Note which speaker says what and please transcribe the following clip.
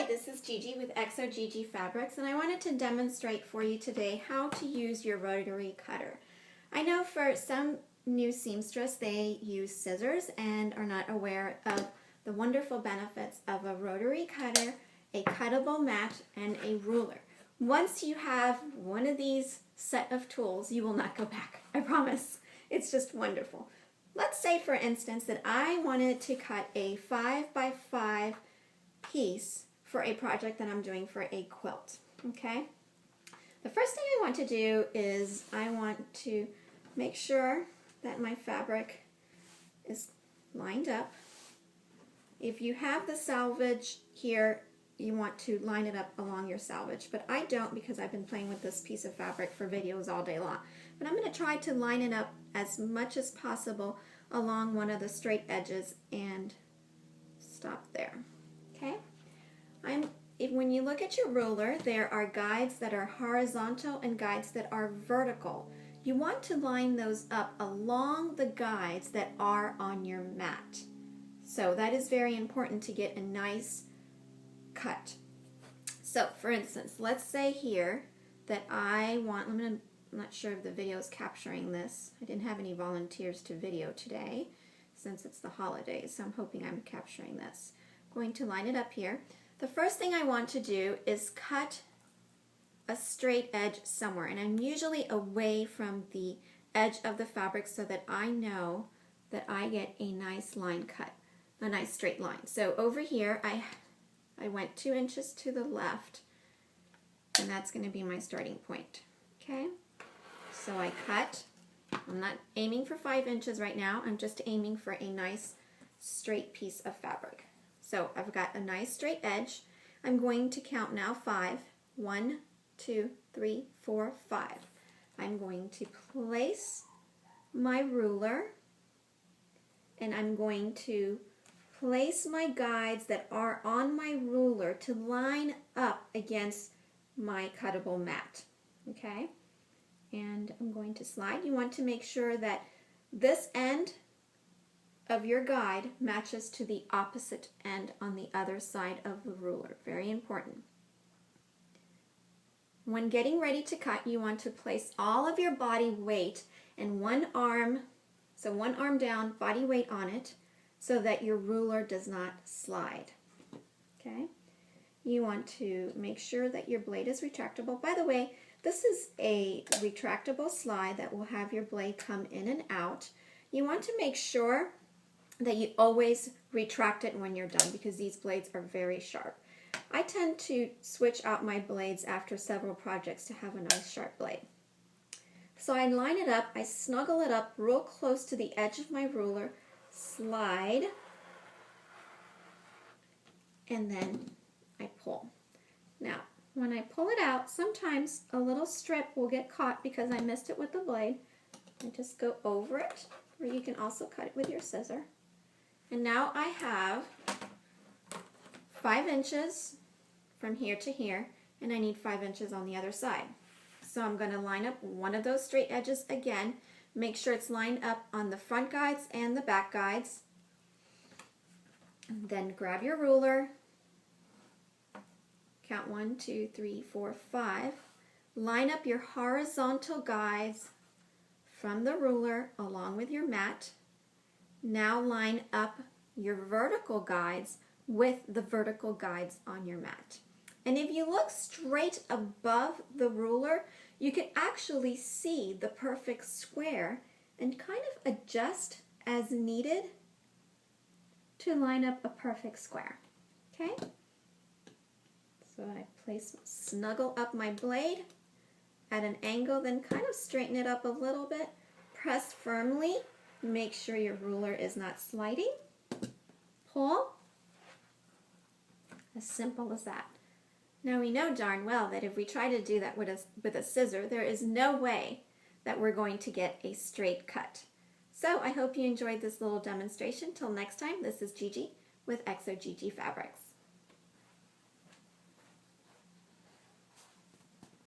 Speaker 1: this is Gigi with XOGG Fabrics, and I wanted to demonstrate for you today how to use your rotary cutter. I know for some new seamstress they use scissors and are not aware of the wonderful benefits of a rotary cutter, a cuttable mat, and a ruler. Once you have one of these set of tools, you will not go back. I promise. It's just wonderful. Let's say, for instance, that I wanted to cut a 5x5 piece for a project that I'm doing for a quilt. Okay? The first thing I want to do is I want to make sure that my fabric is lined up. If you have the selvage here, you want to line it up along your selvage, but I don't because I've been playing with this piece of fabric for videos all day long. But I'm going to try to line it up as much as possible along one of the straight edges and stop there. Okay? When you look at your ruler, there are guides that are horizontal and guides that are vertical. You want to line those up along the guides that are on your mat. So that is very important to get a nice cut. So for instance, let's say here that I want, I'm not sure if the video is capturing this. I didn't have any volunteers to video today since it's the holidays, so I'm hoping I'm capturing this. I'm going to line it up here. The first thing I want to do is cut a straight edge somewhere, and I'm usually away from the edge of the fabric so that I know that I get a nice line cut, a nice straight line. So over here I went 2 inches to the left, and that's going to be my starting point. Okay? So I cut. I'm not aiming for 5 inches right now. I'm just aiming for a nice straight piece of fabric. So I've got a nice straight edge. I'm going to count now 5. 1, 2, 3, 4, 5. I'm going to place my ruler, and I'm going to place my guides that are on my ruler to line up against my cuttable mat. Okay? And I'm going to slide. You want to make sure that this end of your guide matches to the opposite end on the other side of the ruler. Very important. When getting ready to cut, you want to place all of your body weight in one arm, so one arm down, body weight on it, so that your ruler does not slide. Okay? You want to make sure that your blade is retractable. By the way, this is a retractable slide that will have your blade come in and out. You want to make sure that you always retract it when you're done because these blades are very sharp. I tend to switch out my blades after several projects to have a nice sharp blade. So I line it up, I snuggle it up real close to the edge of my ruler, slide, and then I pull. Now, when I pull it out, sometimes a little strip will get caught because I missed it with the blade. I just go over it, or you can also cut it with your scissor. And now I have 5 inches from here to here, and I need 5 inches on the other side. So I'm going to line up one of those straight edges again. Make sure it's lined up on the front guides and the back guides. And then grab your ruler. Count 1, 2, 3, 4, 5. Line up your horizontal guides from the ruler along with your mat. Now line up your vertical guides with the vertical guides on your mat. And if you look straight above the ruler, you can actually see the perfect square and kind of adjust as needed to line up a perfect square. Okay? So I snuggle up my blade at an angle, then kind of straighten it up a little bit. Press firmly. Make sure your ruler is not sliding. Pull. As simple as that. Now we know darn well that if we try to do that with a scissor, there is no way that we're going to get a straight cut. So I hope you enjoyed this little demonstration. Till next time, this is Gigi with XOGG Fabrics.